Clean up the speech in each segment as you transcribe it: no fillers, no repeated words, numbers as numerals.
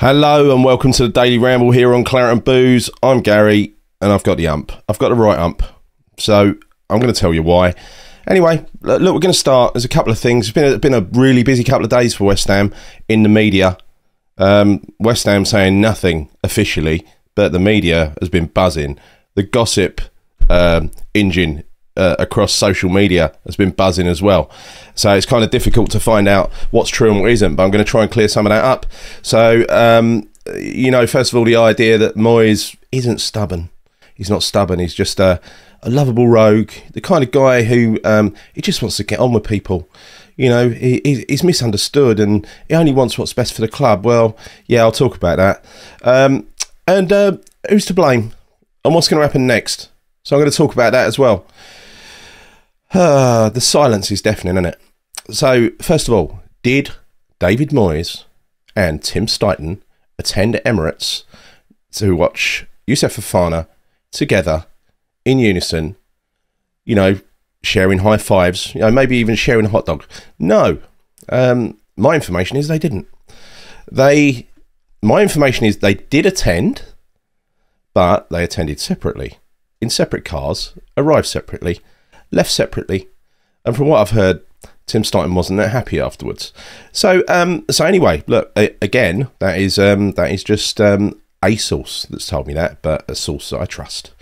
Hello and welcome to the Daily Ramble here on Claret and Booze. I'm Gary and I've got the ump. I've got the right ump. So I'm going to tell you why. Anyway, look, we're going to start. There's a couple of things. It's been a really busy couple of days for West Ham in the media. West Ham saying nothing officially, but the media has been buzzing. The gossip engine across social media has been buzzing as well. So it's kind of difficult to find out what's true and what isn't, but I'm going to try and clear some of that up. So, first of all, the idea that Moyes isn't stubborn. He's not stubborn. He's just a lovable rogue, the kind of guy who he just wants to get on with people. You know, he's misunderstood and he only wants what's best for the club. Well, yeah, I'll talk about that. And who's to blame and what's going to happen next? So I'm going to talk about that as well. The silence is deafening, isn't it? So, first of all, did David Moyes and Tim Steidten attend Emirates to watch Youssef Fofana together in unison, sharing high fives, maybe even sharing a hot dog? No. My information is they didn't. My information is they did attend, but they attended separately, in separate cars, arrived separately, left separately, and from what I've heard, Tim Steidten wasn't that happy afterwards. So anyway, look, again, that is just a source that's told me that, but a source that I trust,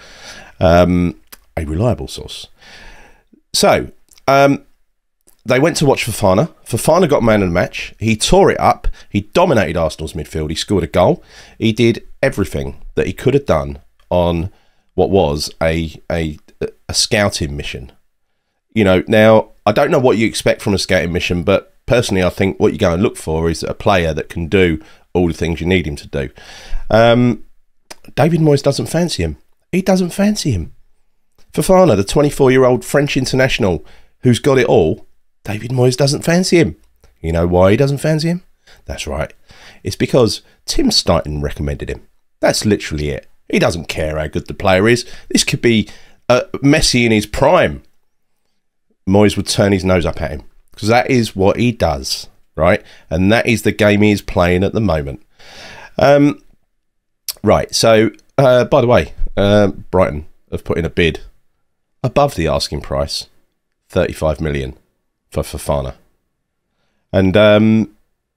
a reliable source. So they went to watch Fofana. Fofana got man of the match. He tore it up. He dominated Arsenal's midfield. He scored a goal. He did everything that he could have done on what was a scouting mission. Now, I don't know what you expect from a scouting mission, but personally, I think what you go and look for is a player that can do all the things you need him to do. David Moyes doesn't fancy him. He doesn't fancy him. Fofana, the 24-year-old French international who's got it all, David Moyes doesn't fancy him. You know why he doesn't fancy him? That's right. It's because Tim Steidten recommended him. That's literally it. He doesn't care how good the player is. This could be Messi in his prime. Moyes would turn his nose up at him because that is what he does, right? And that is the game he is playing at the moment. Right, so, by the way, Brighton have put in a bid above the asking price, 35 million for Fofana. And,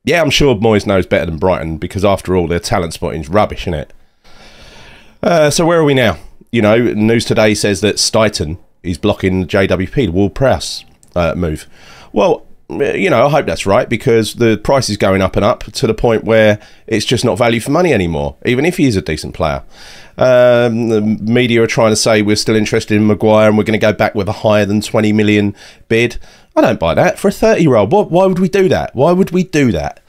yeah, I'm sure Moyes knows better than Brighton because, after all, their talent spotting is rubbish, isn't it? So where are we now? News today says that Steidten is blocking the JWP, the World Press move. Well, I hope that's right because the price is going up and up to the point where it's just not value for money anymore, even if he is a decent player. The media are trying to say we're still interested in Maguire and we're going to go back with a higher than 20 million bid. I don't buy that. For a 30-year-old, why would we do that? Why would we do that?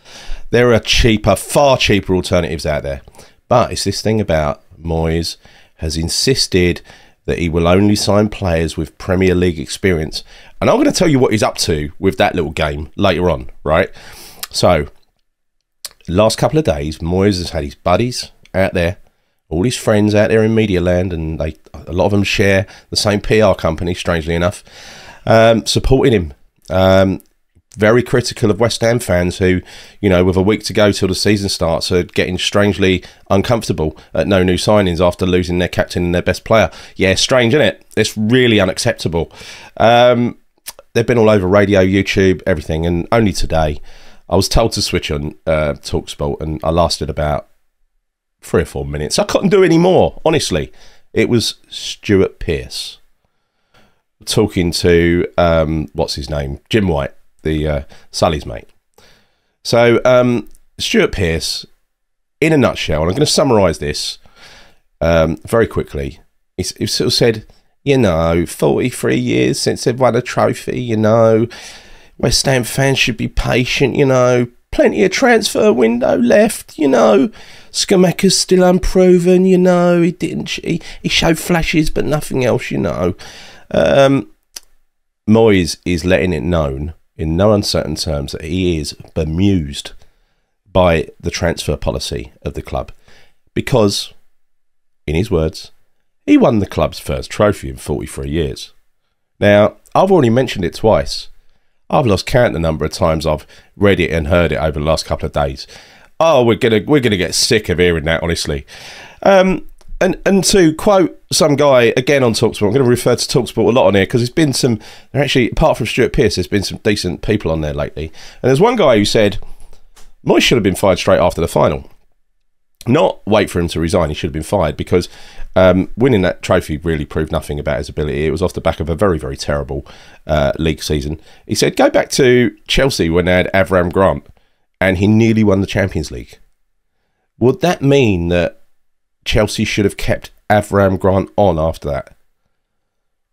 There are cheaper, far cheaper alternatives out there. But it's this thing about Moyes has insisted that he will only sign players with Premier League experience. And I'm going to tell you what he's up to with that little game later on, right? So, last couple of days, Moyes has had his buddies out there, all his friends out there in media land, and a lot of them share the same PR company, strangely enough, supporting him. Very critical of West Ham fans who, with a week to go till the season starts, are getting strangely uncomfortable at no new signings after losing their captain and their best player. Yeah, strange, isn't it? It's really unacceptable. They've been all over radio, YouTube, everything, and only today I was told to switch on TalkSport, and I lasted about 3 or 4 minutes. I couldn't do any more, honestly. It was Stuart Pearce talking to, what's his name? Jim White. The Sully's mate. So Stuart Pearce, in a nutshell, and I'm going to summarise this very quickly. He sort of said, 43 years since they've won a trophy, West Ham fans should be patient, plenty of transfer window left, Skamaka's still unproven, he showed flashes but nothing else, Moyes is letting it known in no uncertain terms that he is bemused by the transfer policy of the club because, in his words, he won the club's first trophy in 43 years. Now, I've already mentioned it twice. I've lost count the number of times I've read it and heard it over the last couple of days. Oh, we're gonna get sick of hearing that, honestly. And to quote some guy again on Talksport, I'm going to refer to Talksport a lot on here because there's been some. Actually, apart from Stuart Pearce, there's been some decent people on there lately. And there's one guy who said Moyes should have been fired straight after the final. Not wait for him to resign. He should have been fired because winning that trophy really proved nothing about his ability. It was off the back of a very, very terrible league season. He said, go back to Chelsea when they had Avram Grant and he nearly won the Champions League. Would that mean that Chelsea should have kept Avram Grant on after that?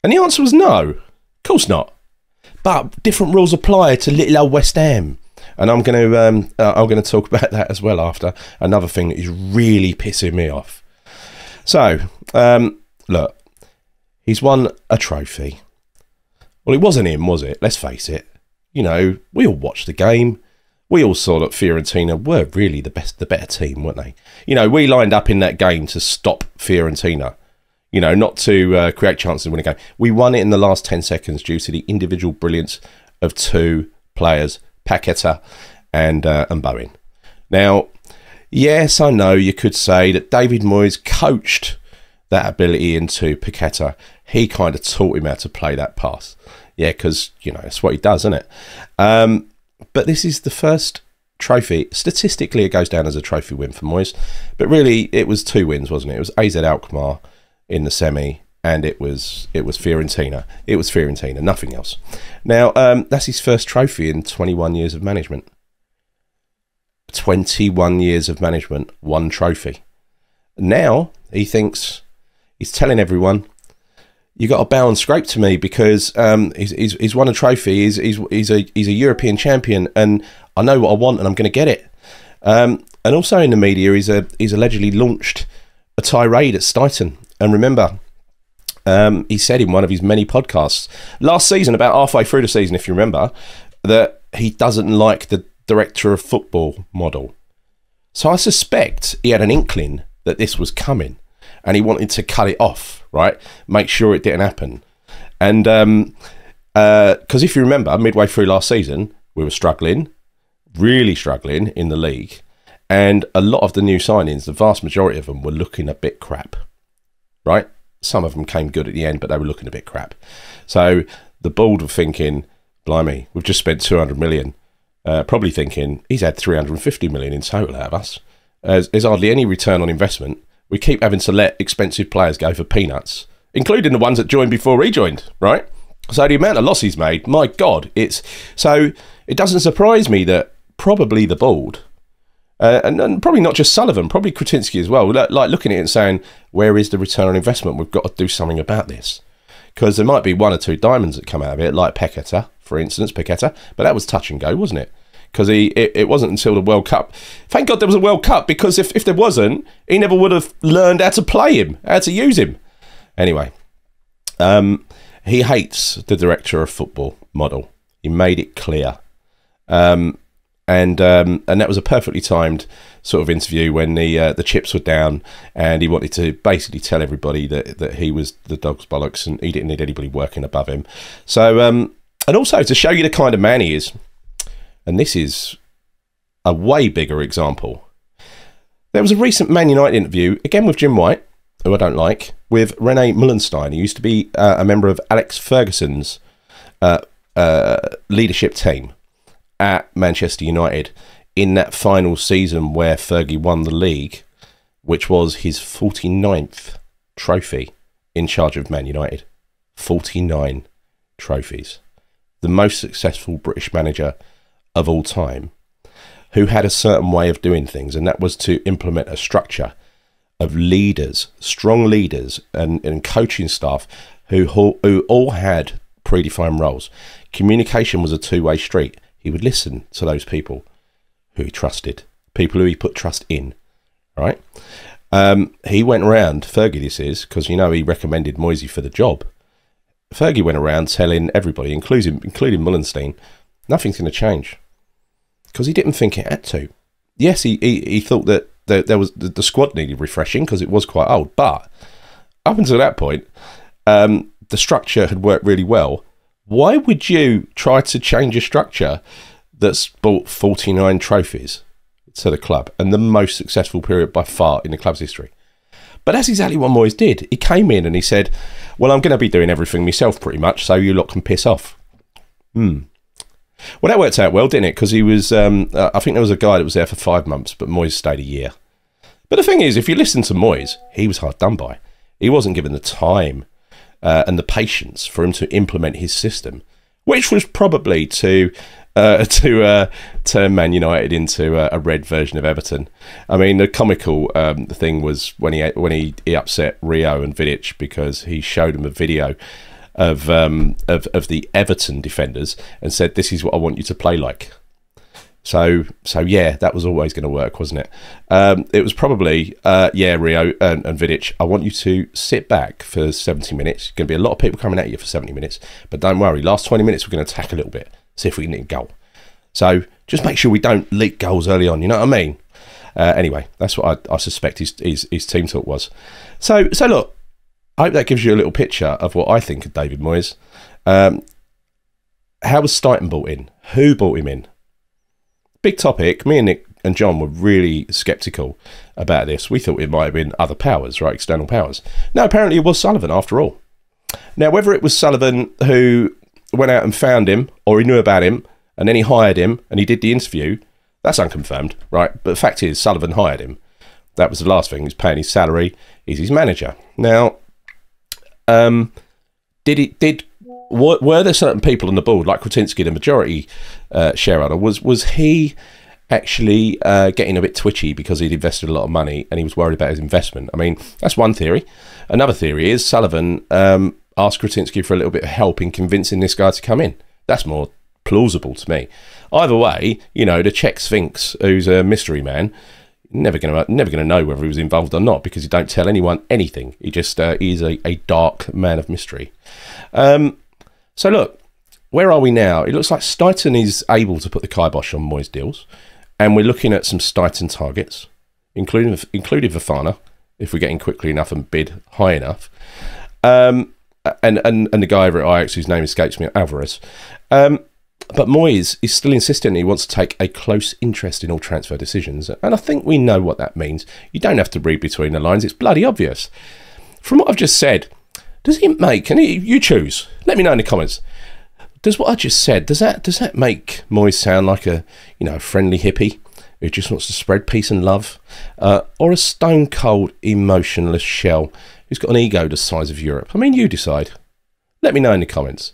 And the answer was no. Of course not. But different rules apply to little old West Ham. And I'm going to talk about that as well after another thing that is really pissing me off. So, look, he's won a trophy. Well, it wasn't him, was it? Let's face it. You know, we all watched the game. We all saw that Fiorentina were really the better team, weren't they? You know, we lined up in that game to stop Fiorentina. You know, not to create chances to win a game. We won it in the last 10 seconds due to the individual brilliance of two players, Paqueta and Bowen. Now, yes, I know you could say that David Moyes coached that ability into Paqueta. He kind of taught him how to play that pass. Yeah, because, you know, that's what he does, isn't it? But this is the first trophy. Statistically, it goes down as a trophy win for Moyes. But really, it was 2 wins, wasn't it? It was AZ Alkmaar in the semi, and it was Fiorentina. It was Fiorentina, nothing else. Now, that's his first trophy in 21 years of management. 21 years of management, 1 trophy. Now, he thinks, he's telling everyone, you got to bow and scrape to me because he's won a trophy. He's a European champion, and I know what I want, and I'm going to get it. And also in the media, he's allegedly launched a tirade at Stuyton. And remember, he said in one of his many podcasts last season, about halfway through the season, if you remember, that he doesn't like the director of football model. So I suspect he had an inkling that this was coming, and he wanted to cut it off, right? Make sure it didn't happen. And because if you remember, midway through last season, we were struggling, really struggling in the league. And a lot of the new signings, the vast majority of them were looking a bit crap, right? Some of them came good at the end, but they were looking a bit crap. So the board were thinking, blimey, we've just spent 200 million. Probably thinking, he's had 350 million in total out of us. There's hardly any return on investment. We keep having to let expensive players go for peanuts, including the ones that joined before he joined, right? So the amount of losses made, my God, so it doesn't surprise me that probably the board, and probably not just Sullivan, probably Kretinsky as well, like looking at it and saying, where is the return on investment? We've got to do something about this. Because there might be 1 or 2 diamonds that come out of it, like Paqueta, for instance, but that was touch and go, wasn't it? Because it wasn't until the World Cup. Thank God there was a World Cup, because if there wasn't, he never would have learned how to play him, how to use him. Anyway, he hates the director of football model. He made it clear. And that was a perfectly timed sort of interview when the chips were down, and he wanted to basically tell everybody that he was the dog's bollocks and he didn't need anybody working above him. So, and also to show you the kind of man he is, and this is a way bigger example. There was a recent Man United interview, again with Jim White, who I don't like, with Rene Mullenstein, who used to be a member of Alex Ferguson's leadership team at Manchester United in that final season where Fergie won the league, which was his 49th trophy in charge of Man United. 49 trophies. The most successful British manager of all time, who had a certain way of doing things, and that was to implement a structure of leaders, strong leaders and coaching staff who all had predefined roles. Communication was a two-way street. He would listen to those people who he trusted, people who he put trust in, right? He went around, Fergie this is, because, you know, he recommended Moyes for the job. Fergie went around telling everybody, including Mullenstein, nothing's going to change. Because he didn't think it had to. Yes, he thought that there was the squad needed refreshing because it was quite old. But up until that point, the structure had worked really well. Why would you try to change a structure that's bought 49 trophies? to the club and the most successful period by far in the club's history. But that's exactly what Moyes did. He came in and he said, well, I'm going to be doing everything myself pretty much, so you lot can piss off. Well, that worked out well, didn't it? Because he was, I think there was a guy that was there for 5 months, but Moyes stayed a year. But the thing is, if you listen to Moyes, he was hard done by. He wasn't given the time and the patience for him to implement his system, which was probably to turn Man United into a red version of Everton. I mean, the comical thing was when he upset Rio and Vidic because he showed him a video of the Everton defenders and said, "This is what I want you to play like." So yeah, that was always going to work, wasn't it? It was probably, yeah, Rio and Vidic, I want you to sit back for 70 minutes. Going to be a lot of people coming at you for 70 minutes, but don't worry, last 20 minutes we're going to attack a little bit, see if we can get a goal. So just make sure we don't leak goals early on, you know what I mean? Anyway, that's what I suspect his team talk was. So look, I hope that gives you a little picture of what I think of David Moyes. How was Steiten brought in? Who brought him in? Big topic. Me and Nick and John were really sceptical about this. We thought it might have been other powers, right? External powers. No, apparently it was Sullivan after all. Now, whether it was Sullivan who went out and found him, or he knew about him, and then he hired him, and he did the interview, that's unconfirmed, right? But the fact is, Sullivan hired him. That was the last thing. He's paying his salary. He's his manager. Now, were there certain people on the board, like Kretinsky, the majority shareholder, was he actually getting a bit twitchy because he'd invested a lot of money and he was worried about his investment? I mean, that's one theory. Another theory is Sullivan asked Kretinsky for a little bit of help in convincing this guy to come in. That's more plausible to me. Either way, you know, the Czech Sphinx, who's a mystery man, never gonna know whether he was involved or not because he don't tell anyone anything. He just he's a dark man of mystery. So look, where are we now? It looks like Steiten is able to put the kibosh on Moyes deals, and we're looking at some Steiten targets, including Fofana, if we're getting quickly enough and bid high enough, and the guy over at Ajax whose name escapes me, Alvarez. But Moyes is still insisting he wants to take a close interest in all transfer decisions, and I think we know what that means. You don't have to read between the lines; it's bloody obvious. From what I've just said, does it make? And you choose. Let me know in the comments. Does what I just said, does that make Moyes sound like a friendly hippie who just wants to spread peace and love, or a stone cold emotionless shell who's got an ego the size of Europe? I mean, you decide. Let me know in the comments.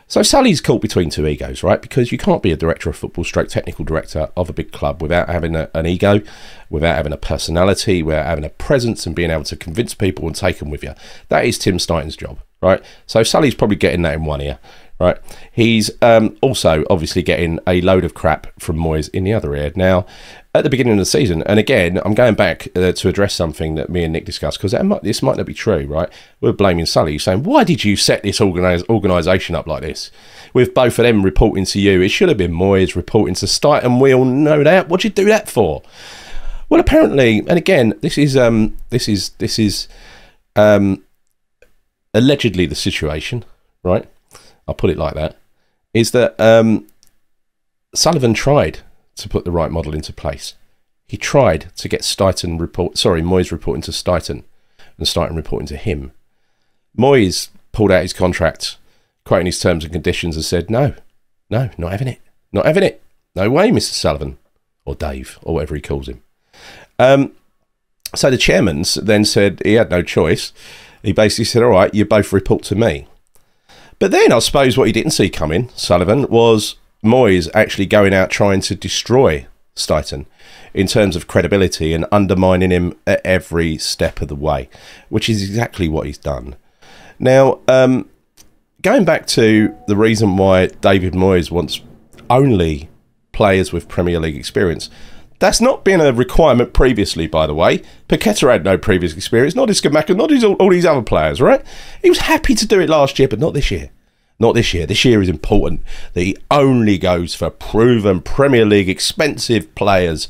So Sully's caught between two egos, right? Because you can't be a director of football, stroke technical director of a big club without having an ego, without having a personality, without having a presence and being able to convince people and take them with you. That is Tim Steiten's job, right? So Sully's probably getting that in one ear, right? He's also obviously getting a load of crap from Moyes in the other ear. Now, at the beginning of the season, and again, I'm going back to address something that me and Nick discussed, because this might not be true, right? We're blaming Sully, saying, why did you set this organisation up like this? With both of them reporting to you, it should have been Moyes reporting to Steiten. We all know that. What'd you do that for? Well, apparently, and again, this is allegedly the situation, right? I'll put it like that. Is that Sullivan tried to put the right model into place. He tried to get Moyes reporting to Steiten and Steiten reporting to him. Moyes pulled out his contract, quoting his terms and conditions, and said, no, not having it. Not having it. No way, Mr. Sullivan. Or Dave, or whatever he calls him. So the chairman then said he had no choice. He basically said, all right, you both report to me. But then I suppose what he didn't see coming, Sullivan, was Moyes actually going out trying to destroy Steiten in terms of credibility and undermining him at every step of the way, which is exactly what he's done. Now, going back to the reason why David Moyes wants only players with Premier League experience, that's not been a requirement previously, by the way. Paqueta had no previous experience, not Iskamaka, not all these other players, right? He was happy to do it last year, but not this year. Not this year. This year is important that he only goes for proven Premier League expensive players.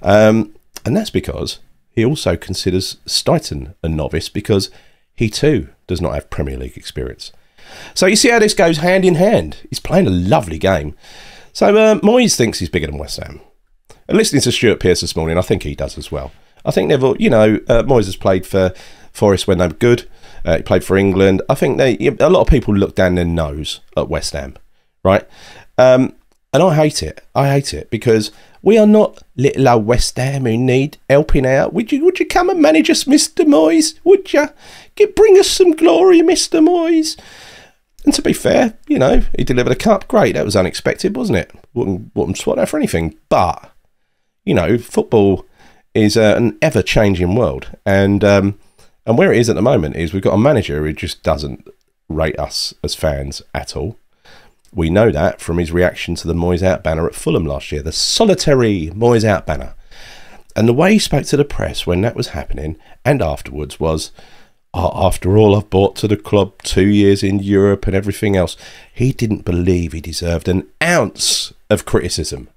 And that's because he also considers Steiten a novice because he too does not have Premier League experience. So you see how this goes hand in hand. He's playing a lovely game. So Moyes thinks he's bigger than West Ham. And listening to Stuart Pearce this morning, I think he does as well. I think they've, Moyes has played for Forest when they were good. He played for England. I think a lot of people look down their nose at West Ham, right? And I hate it. I hate it because we are not little old West Ham who need helping out. Would you come and manage us, Mr. Moyes? Would you? Bring us some glory, Mr. Moyes. And to be fair, he delivered a cup. Great. That was unexpected, wasn't it? Wouldn't swap that for anything. But, football is an ever-changing world. And where it is at the moment is we've got a manager who just doesn't rate us as fans at all. We know that from his reaction to the Moyes out banner at Fulham last year, the solitary Moyes out banner. And the way he spoke to the press when that was happening and afterwards was, after all I've brought to the club, 2 years in Europe and everything else, he didn't believe he deserved an ounce of criticism.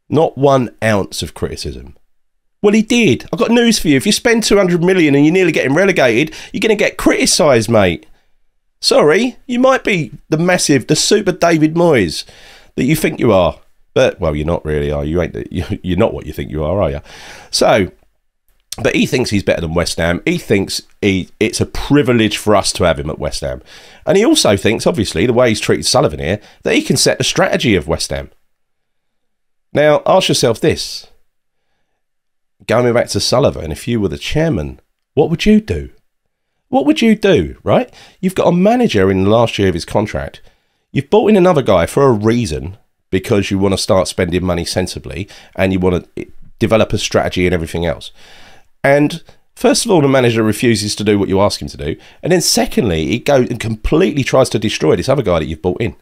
Not 1 ounce of criticism. Well, he did. I've got news for you. If you spend 200 million and you're nearly getting relegated, you're going to get criticised, mate. Sorry, you might be the super David Moyes that you think you are. But, well, you're not really, are you? You're not what you think you are you? So, but he thinks he's better than West Ham. He thinks it's a privilege for us to have him at West Ham. And he also thinks, obviously, the way he's treated Sullivan here, that he can set the strategy of West Ham. Now, ask yourself this. Going back to Sullivan, if you were the chairman, what would you do? What would you do, right? You've got a manager in the last year of his contract. You've brought in another guy for a reason, because you want to start spending money sensibly and you want to develop a strategy and everything else. And first of all, the manager refuses to do what you ask him to do. And then secondly, he goes and completely tries to destroy this other guy that you've brought in,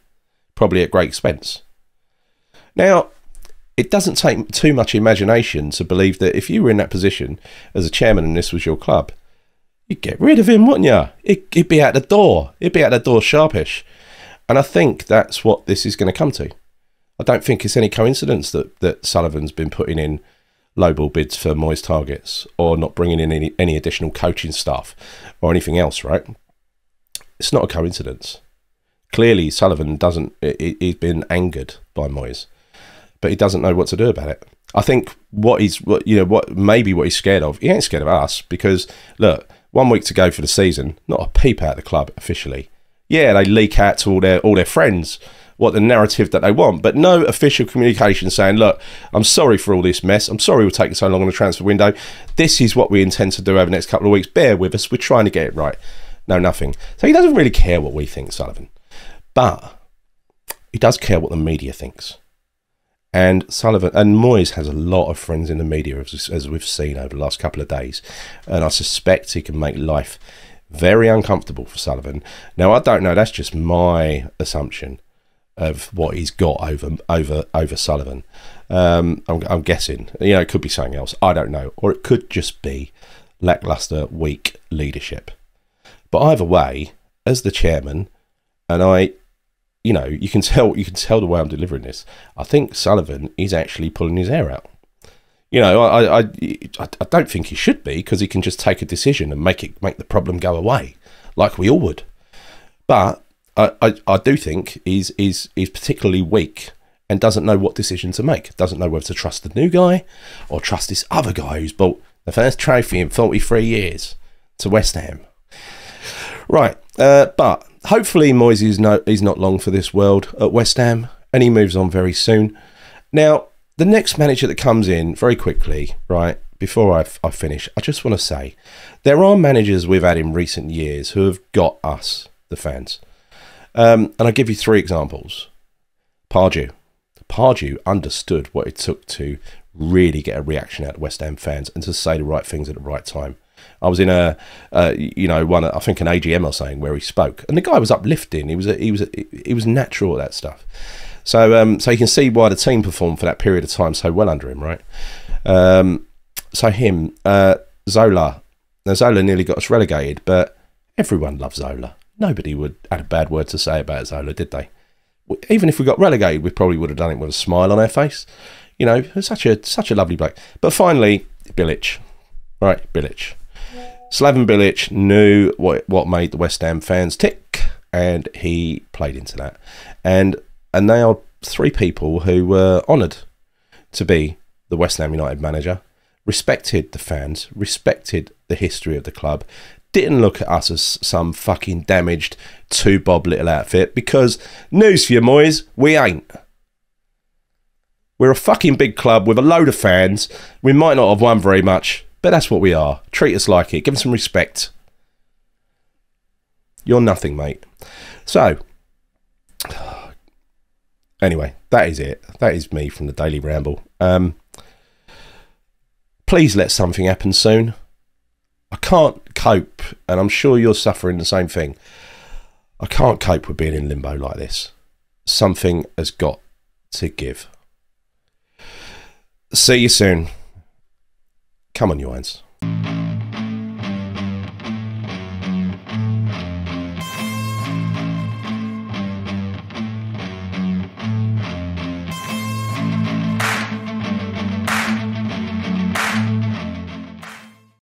probably at great expense. Now, it doesn't take too much imagination to believe that if you were in that position as a chairman and this was your club, you'd get rid of him, wouldn't you? He'd be out the door. He'd be out the door sharpish. And I think that's what this is going to come to. I don't think it's any coincidence that Sullivan's been putting in lowball bids for Moyes targets or not bringing in any additional coaching staff or anything else, right? It's not a coincidence. Clearly, Sullivan he's been angered by Moyes, but he doesn't know what to do about it. I think what he's scared of, he ain't scared of us because, look, 1 week to go for the season, not a peep out of the club officially. Yeah, they leak out to all their friends what the narrative that they want, but no official communication saying, look, I'm sorry for all this mess. I'm sorry we're taking so long on the transfer window. This is what we intend to do over the next couple of weeks. Bear with us. We're trying to get it right. No, nothing. So he doesn't really care what we think, Sullivan. But he does care what the media thinks. And Moyes has a lot of friends in the media, as we've seen over the last couple of days. And I suspect he can make life very uncomfortable for Sullivan. Now, I don't know. That's just my assumption of what he's got over Sullivan. I'm guessing. It could be something else. I don't know. Or it could just be lackluster, weak leadership. But either way, as the chairman, and you can tell the way I'm delivering this, I think Sullivan is actually pulling his hair out. I don't think he should be, because he can just take a decision and make the problem go away, like we all would. But I do think he's particularly weak and doesn't know what decision to make. Doesn't know whether to trust the new guy or trust this other guy who's brought the first trophy in 43 years to West Ham. Right, but hopefully Moyes is not long for this world at West Ham, and he moves on very soon. Now, the next manager that comes in, very quickly, right, before I finish, I just want to say, there are managers we've had in recent years who have got us, the fans. And I'll give you 3 examples. Pardew. Pardew understood what it took to really get a reaction out of West Ham fans and to say the right things at the right time. I was in I think an AGM or something where he spoke, and the guy was uplifting. He was natural at that stuff. So you can see why the team performed for that period of time so well under him, right? Zola. Now, Zola nearly got us relegated, but everyone loves Zola. Nobody had a bad word to say about Zola, did they? Even if we got relegated, we probably would have done it with a smile on our face. Such a lovely bloke. But finally, Bilic. Right, Bilic. Slaven Bilic knew what made the West Ham fans tick, and he played into that. And they are 3 people who were honoured to be the West Ham United manager, respected the fans, respected the history of the club, didn't look at us as some fucking damaged two-bob little outfit, because, news for you, Moyes, we ain't. We're a fucking big club with a load of fans. We might not have won very much, but that's what we are. Treat us like it. Give us some respect. You're nothing, mate. So, anyway, that is it. That is me from the Daily Ramble. Please let something happen soon. I can't cope, and I'm sure you're suffering the same thing. I can't cope with being in limbo like this. Something has got to give. See you soon. Come on, you irons.